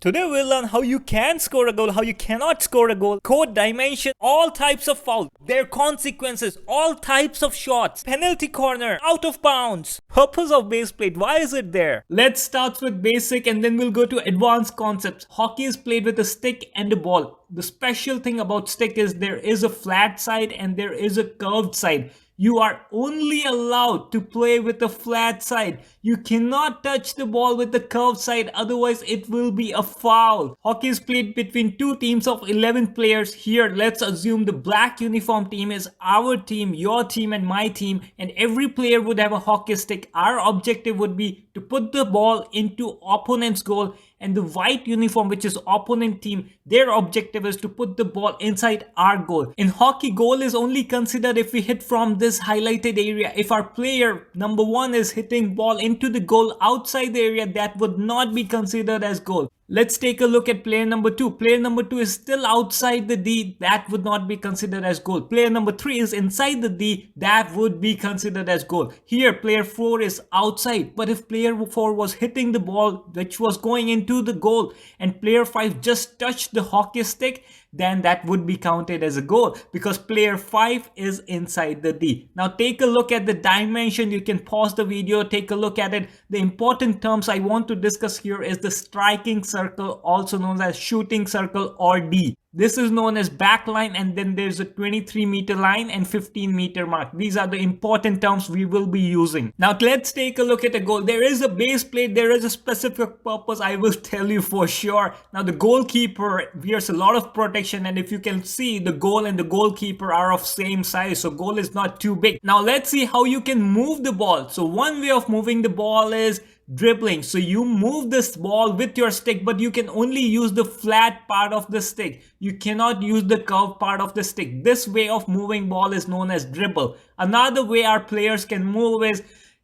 Today we'll learn how you can score a goal, how you cannot score a goal, code dimension, all types of fouls, their consequences, all types of shots, penalty corner, out of bounds, purpose of base plate, why is it there? Let's start with basic and then we'll go to advanced concepts. Hockey is played with a stick and a ball. The special thing about stick is there is a flat side and there is a curved side. You are only allowed to play with the flat side. You cannot touch the ball with the curved side, otherwise it will be a foul. Hockey is played between two teams of 11 players. Here, let's assume the black uniform team is our team, your team and my team, and every player would have a hockey stick. Our objective would be to put the ball into opponent's goal, and the white uniform, which is opponent team, their objective is to put the ball inside our goal. In hockey, goal is only considered if we hit from this highlighted area. If our player number 1 is hitting ball into the goal outside the area, that would not be considered as goal. Let's take a look at player number 2. Player number 2 is still outside the D. That would not be considered as goal. Player number 3 is inside the D. That would be considered as goal. Here, player 4 is outside. But if player 4 was hitting the ball, which was going into the goal, and player 5 just touched the hockey stick, then that would be counted as a goal because player 5 is inside the D. Now take a look at the dimension. You can pause the video, take a look at it. The important terms I want to discuss here is the striking circle, also known as shooting circle or D. This is known as back line, and then there's a 23-meter line and 15-meter mark. These are the important terms we will be using. Now let's take a look at a goal. There is a base plate, there is a specific purpose, I will tell you for sure. Now the goalkeeper wears a lot of protection, and if you can see, the goal and the goalkeeper are of same size, so goal is not too big. Now let's see how you can move the ball. So one way of moving the ball is dribbling. So you move this ball with your stick, but you can only use the flat part of the stick. You cannot use the curved part of the stick. This way of moving ball is known as dribble. Another way our players can move is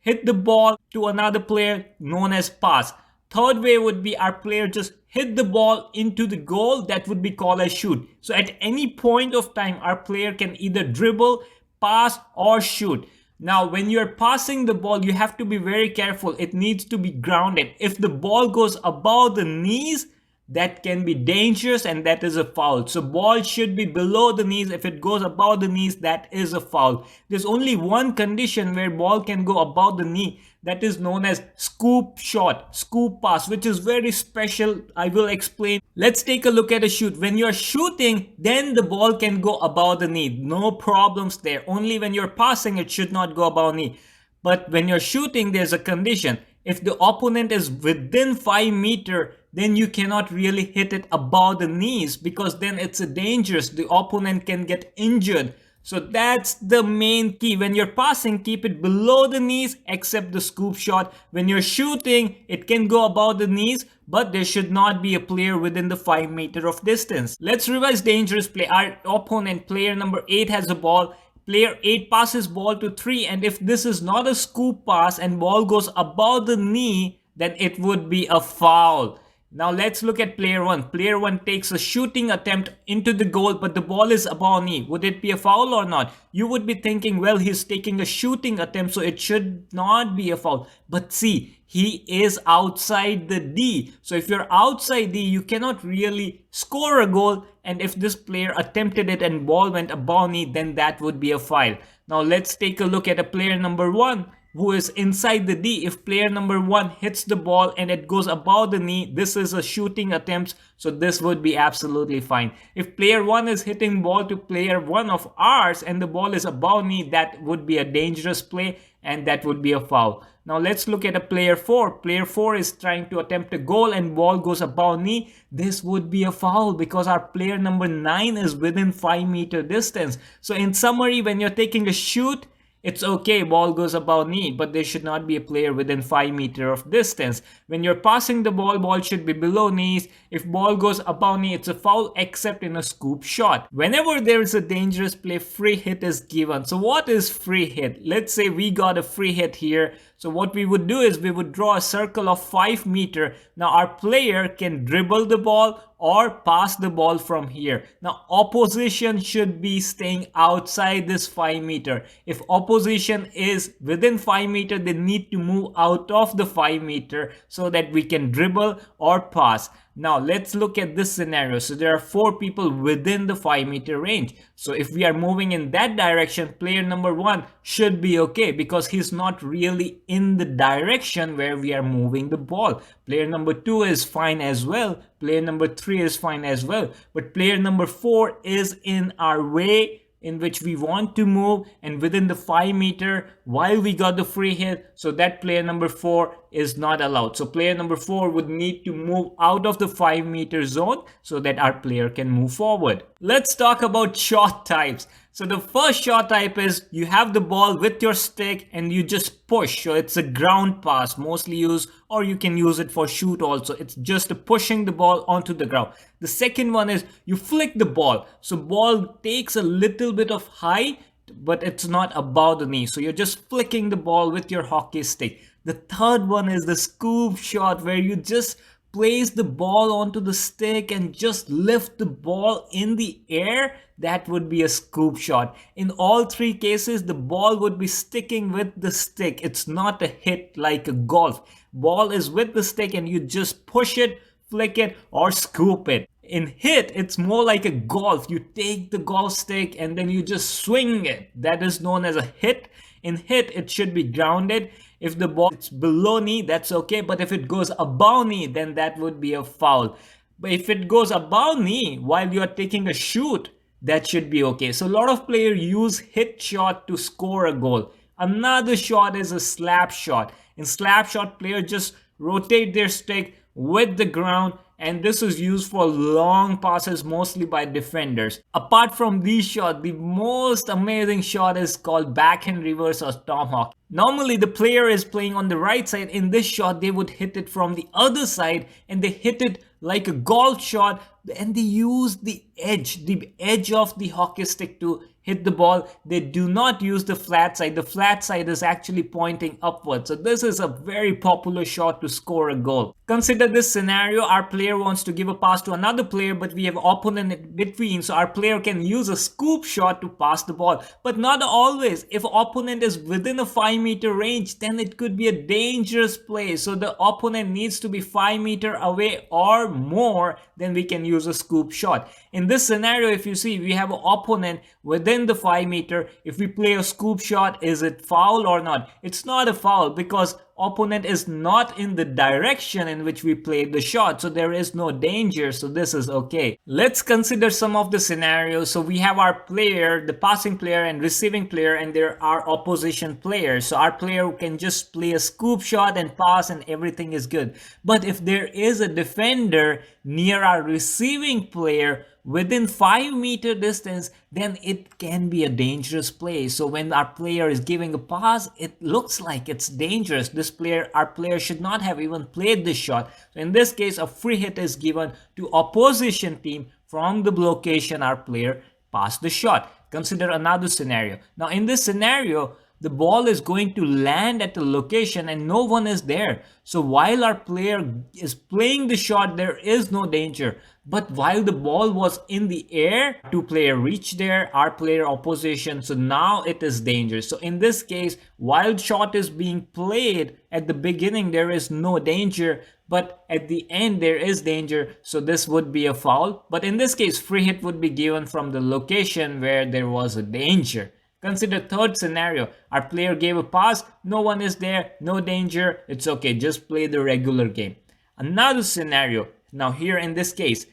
hit the ball to another player, known as pass. Third way would be our player just hit the ball into the goal. That would be called as shoot. So at any point of time, our player can either dribble, pass or shoot. Now, when you're passing the ball, you have to be very careful. It needs to be grounded. If the ball goes above the knees, that can be dangerous and that is a foul. So ball should be below the knees. If it goes above the knees, that is a foul. There's only one condition where ball can go above the knee. That is known as scoop shot, scoop pass, which is very special. I will explain. Let's take a look at a shoot. When you're shooting, then the ball can go above the knee. No problems there. Only when you're passing, it should not go above knee. But when you're shooting, there's a condition. If the opponent is within 5 meters, then you cannot really hit it above the knees because then it's dangerous. The opponent can get injured. So that's the main key. When you're passing, keep it below the knees except the scoop shot. When you're shooting, it can go above the knees, but there should not be a player within the 5 meters of distance. Let's revise dangerous play. Our opponent, player number 8, has the ball. Player 8 passes ball to 3, and if this is not a scoop pass and ball goes above the knee, then it would be a foul. Now let's look at player 1. Player 1 takes a shooting attempt into the goal, but the ball is above knee. Would it be a foul or not? You would be thinking, well, he's taking a shooting attempt, so it should not be a foul. But see, he is outside the D. So if you're outside D, you cannot really score a goal. And if this player attempted it and ball went above knee, then that would be a foul. Now let's take a look at a player number 1 who is inside the D. If player number 1 hits the ball and it goes above the knee, this is a shooting attempt, so this would be absolutely fine. If player 1 is hitting ball to player 1 of ours and the ball is above knee, that would be a dangerous play and that would be a foul. Now let's look at a player 4. Player 4 is trying to attempt a goal and ball goes above knee. This would be a foul because our player number 9 is within 5 meter distance. So in summary, when you're taking a shoot, it's okay, ball goes above knee, but there should not be a player within 5 meters of distance. When you're passing the ball, ball should be below knees. If ball goes above knee, it's a foul except in a scoop shot. Whenever there is a dangerous play, free hit is given. So what is free hit? Let's say we got a free hit here. So what we would do is we would draw a circle of 5 meters. Now our player can dribble the ball or pass the ball from here. Now opposition should be staying outside this 5 meter. If opposition is within 5 meter, they need to move out of the 5 meter so that we can dribble or pass. Now let's look at this scenario. So there are 4 people within the 5-meter range. So if we are moving in that direction, player number 1 should be okay because he's not really in the direction where we are moving the ball. Player number 2 is fine as well. Player number 3 is fine as well. But player number 4 is in our way in which we want to move and within the 5-meter while we got the free hit, so that player number 4 is not allowed. So player number 4 would need to move out of the 5-meter zone so that our player can move forward. Let's talk about shot types. So the first shot type is you have the ball with your stick and you just push. So it's a ground pass mostly used, or you can use it for shoot also. It's just pushing the ball onto the ground. The second one is you flick the ball. So ball takes a little bit of height, but it's not above the knee. So you're just flicking the ball with your hockey stick. The third one is the scoop shot, where you just place the ball onto the stick and just lift the ball in the air. That would be a scoop shot. In all 3 cases, the ball would be sticking with the stick. It's not a hit like a golf. Ball is with the stick and you just push it, flick it, or scoop it. In hit, it's more like a golf. You take the golf stick and then you just swing it. That is known as a hit. In hit, it should be grounded. If the ball is below knee, that's okay. But if it goes above knee, then that would be a foul. But if it goes above knee while you are taking a shoot, that should be okay. So a lot of players use hit shot to score a goal. Another shot is a slap shot. In slap shot, players just rotate their stick with the ground, and this is used for long passes mostly by defenders. Apart from these shots, the most amazing shot is called backhand reverse or tomahawk. Normally the player is playing on the right side. In this shot, they would hit it from the other side and they hit it like a golf shot, and they use the edge of the hockey stick to hit the ball. They do not use the flat side. The flat side is actually pointing upwards. So this is a very popular shot to score a goal. Consider this scenario. Our player wants to give a pass to another player, but we have opponent in between. So our player can use a scoop shot to pass the ball, but not always. If opponent is within a 5-meter range, then it could be a dangerous play. So the opponent needs to be 5-meter away or more, then we can use a scoop shot. In this scenario, if you see, we have an opponent within the 5-meter. If we play a scoop shot, is it foul or not? It's not a foul because opponent is not in the direction in which we played the shot, so there is no danger, so this is okay. Let's consider some of the scenarios. So we have our player, the passing player and receiving player, and there are opposition players. So our player can just play a scoop shot and pass and everything is good. But if there is a defender near our receiving player within 5-meter distance, then it can be a dangerous play. So when our player is giving a pass, it looks like it's dangerous. Our player should not have even played this shot. So in this case, a free hit is given to opposition team from the location our player passed the shot. Consider another scenario. Now in this scenario, the ball is going to land at the location and no one is there. So while our player is playing the shot, there is no danger. But while the ball was in the air, 2 players reached there, our player opposition, so now it is dangerous. So in this case, while shot is being played, at the beginning there is no danger, but at the end there is danger, so this would be a foul. But in this case, free hit would be given from the location where there was a danger. Consider third scenario. Our player gave a pass, no one is there, no danger, it's okay, just play the regular game. Another scenario. Now here in this case,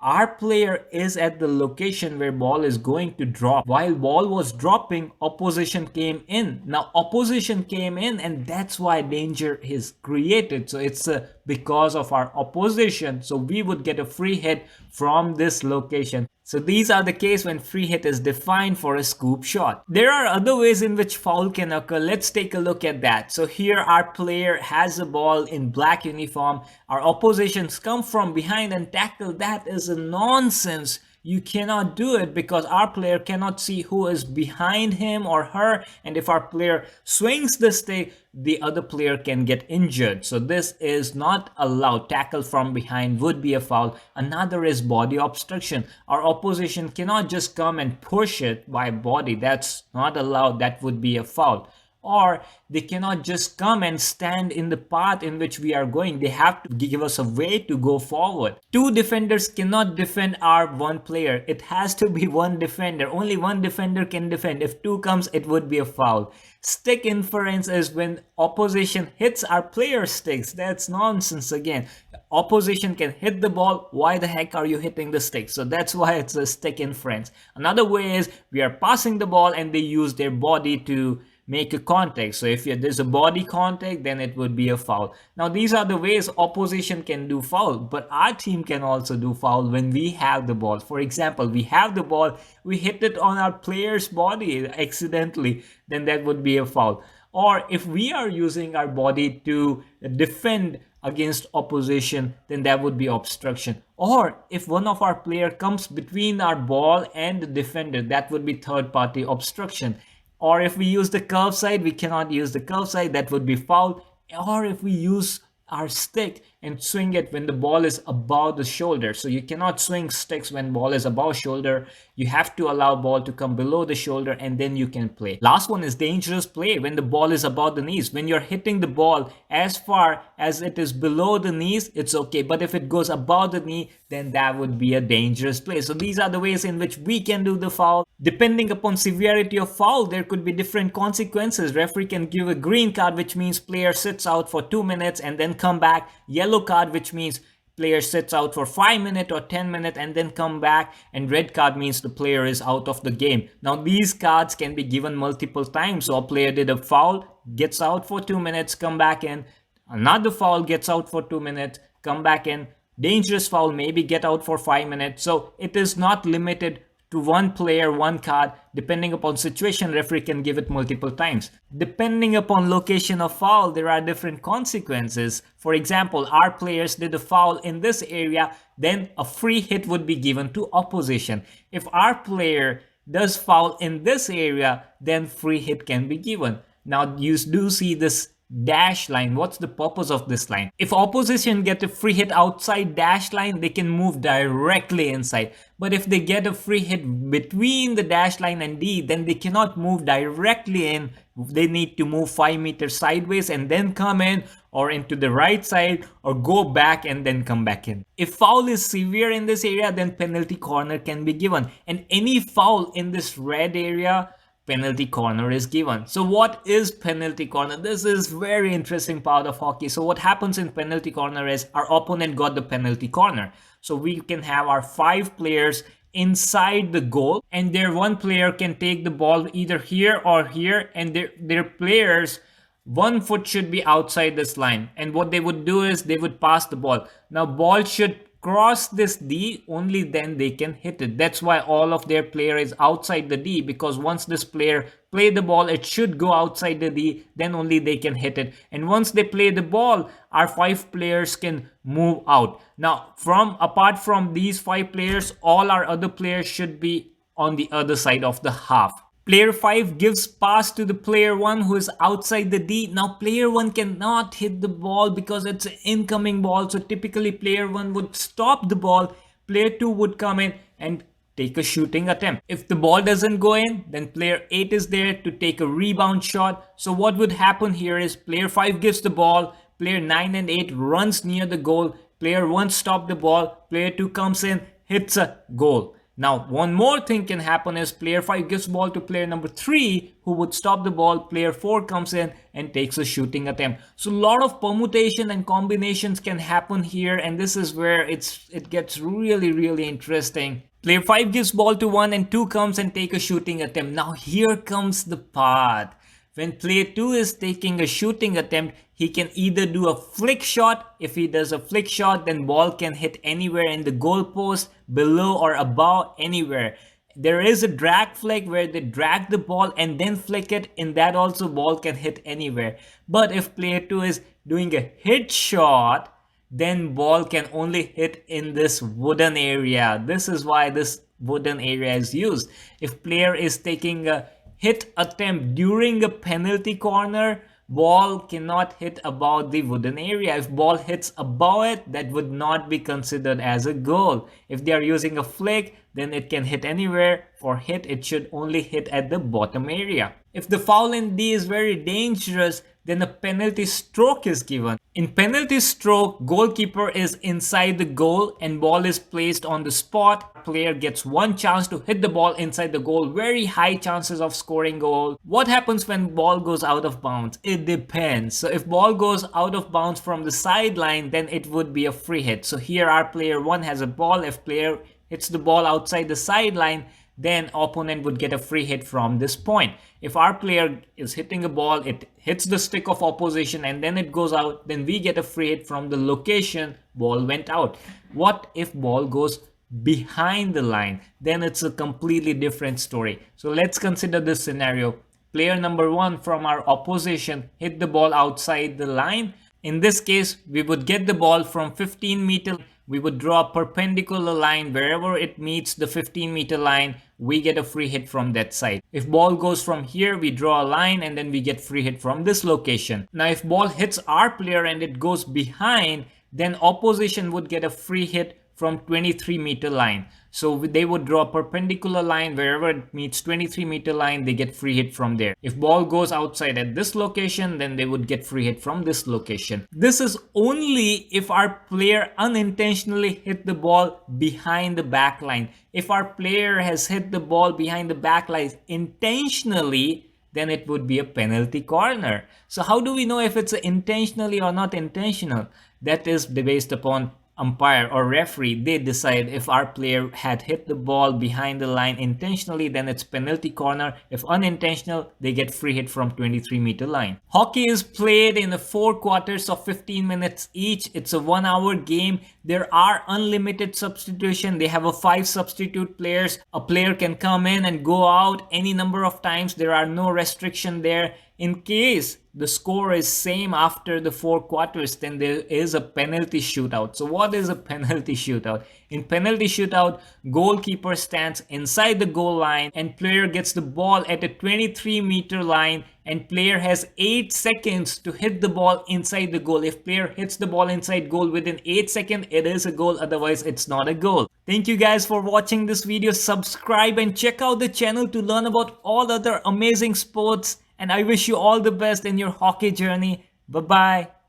our player is at the location where ball is going to drop. While ball was dropping, opposition came in. Now opposition came in and that's why danger is created. So it's because of our opposition. So we would get a free hit from this location. So these are the case when free hit is defined for a scoop shot. There are other ways in which foul can occur. Let's take a look at that. So here our player has a ball in black uniform. Our oppositions come from behind and tackle. That is a nonsense. You cannot do it because our player cannot see who is behind him or her, and if our player swings the stick, the other player can get injured. So this is not allowed. Tackle from behind would be a foul. Another is body obstruction. Our opposition cannot just come and push it by body. That's not allowed. That would be a foul. or they cannot just come and stand in the path in which we are going. They have to give us a way to go forward. Two defenders cannot defend our one player. It has to be one defender. Only one defender can defend. If two comes, it would be a foul. Stick inference is when opposition hits our player sticks. That's nonsense again. Opposition can hit the ball. Why the heck are you hitting the stick? So that's why it's a stick inference. Another way is we are passing the ball and they use their body to make a contact. So if there's a body contact, then it would be a foul. Now these are the ways opposition can do foul, but our team can also do foul when we have the ball. For example, we have the ball, we hit it on our player's body accidentally, then that would be a foul. Or if we are using our body to defend against opposition, then that would be obstruction. Or if one of our player comes between our ball and the defender, that would be third party obstruction. Or if we use the curve side, we cannot use the curve side, that would be foul. Or if we use our stick and swing it when the ball is above the shoulder. So you cannot swing sticks when ball is above shoulder. You have to allow ball to come below the shoulder and then you can play. Last one is dangerous play when the ball is above the knees. When you're hitting the ball as far as it is below the knees, it's okay. But if it goes above the knee, then that would be a dangerous play. So these are the ways in which we can do the foul. Depending upon severity of foul, there could be different consequences. Referee can give a green card, which means player sits out for 2 minutes and then come back. Yellow card, which means player sits out for 5 minutes or 10 minutes and then come back, and red card means the player is out of the game. Now these cards can be given multiple times. So a player did a foul, gets out for 2 minutes, come back in. Another foul, gets out for 2 minutes, come back in. Dangerous foul, maybe get out for 5 minutes. So it is not limited to one player, one card. Depending upon situation, referee can give it multiple times. Depending upon location of foul, there are different consequences. For example, our players did a foul in this area, then a free hit would be given to opposition. If our player does foul in this area, then free hit can be given. Now you do see this dash line. What's the purpose of this line? If opposition get a free hit outside dash line, they can move directly inside. But if they get a free hit between the dash line and D, then they cannot move directly in. They need to move 5 meters sideways and then come in, or into the right side, or go back and then come back in. If foul is severe in this area, then penalty corner can be given. And any foul in this red area, penalty corner is given. So what is penalty corner? This is very interesting part of hockey. So what happens in penalty corner is our opponent got the penalty corner. So we can have our 5 players inside the goal, and their one player can take the ball either here or here, and their players 1 foot should be outside this line. And what they would do is they would pass the ball. Now ball should cross this D, only then they can hit it. That's why all of their player is outside the D, because once this player play the ball, it should go outside the D, then only they can hit it. And once they play the ball, our 5 players can move out. Now apart from these 5 players, all our other players should be on the other side of the half. Player 5 gives pass to the player 1 who is outside the D. Now player 1 cannot hit the ball because it's an incoming ball. So typically player 1 would stop the ball. Player 2 would come in and take a shooting attempt. If the ball doesn't go in, then player 8 is there to take a rebound shot. So what would happen here is player 5 gives the ball. Player 9 and 8 runs near the goal. Player 1 stops the ball. Player 2 comes in, hits a goal. Now, one more thing can happen is player 5 gives ball to player number 3 who would stop the ball. Player 4 comes in and takes a shooting attempt. So a lot of permutation and combinations can happen here, and this is where it gets really interesting. Player 5 gives ball to 1 and 2 comes and take a shooting attempt. Now here comes the part. When player 2 is taking a shooting attempt, he can either do a flick shot. If he does a flick shot, then ball can hit anywhere in the goalpost, below or above, anywhere. There is a drag flick where they drag the ball and then flick it. In that also ball can hit anywhere. But if player 2 is doing a hit shot, then ball can only hit in this wooden area. This is why this wooden area is used. If player is taking a hit attempt during a penalty corner, ball cannot hit above the wooden area. If ball hits above it, that would not be considered as a goal. If they are using a flick, then it can hit anywhere. For hit, it should only hit at the bottom area. If the foul in D is very dangerous, then a penalty stroke is given. In penalty stroke, goalkeeper is inside the goal and ball is placed on the spot. Player gets one chance to hit the ball inside the goal. Very high chances of scoring goal. What happens when ball goes out of bounds? It depends. So if ball goes out of bounds from the sideline, then it would be a free hit. So here our player 1 has a ball. If player hits the ball outside the sideline, then opponent would get a free hit from this point. If our player is hitting a ball, it hits the stick of opposition and then it goes out, then we get a free hit from the location ball went out. What if ball goes behind the line? Then it's a completely different story. So let's consider this scenario. Player number 1 from our opposition hit the ball outside the line. In this case, we would get the ball from 15 meter. We would draw a perpendicular line. Wherever it meets the 15-meter line, we get a free hit from that side. If ball goes from here, we draw a line and then we get free hit from this location. Now if ball hits our player and it goes behind, then opposition would get a free hit from 23-meter line. So they would draw a perpendicular line. Wherever it meets 23-meter line, they get free hit from there. If ball goes outside at this location, then they would get free hit from this location. This is only if our player unintentionally hit the ball behind the back line. If our player has hit the ball behind the back line intentionally, then it would be a penalty corner. So how do we know if it's intentionally or not intentional? That is based upon umpire or referee. They decide if our player had hit the ball behind the line intentionally, then it's penalty corner. If unintentional, they get free hit from 23-meter line. Hockey is played in the 4 quarters of 15 minutes each. It's a 1-hour game. There are unlimited substitution. They have a 5 substitute players. A player can come in and go out any number of times. There are no restriction there. In case the score is same after the 4 quarters, then there is a penalty shootout. So what is a penalty shootout? In penalty shootout, goalkeeper stands inside the goal line and player gets the ball at a 23-meter line and player has 8 seconds to hit the ball inside the goal. If player hits the ball inside goal within 8 seconds, it is a goal. Otherwise, it's not a goal. Thank you guys for watching this video. Subscribe and check out the channel to learn about all other amazing sports. And I wish you all the best in your hockey journey. Bye-bye.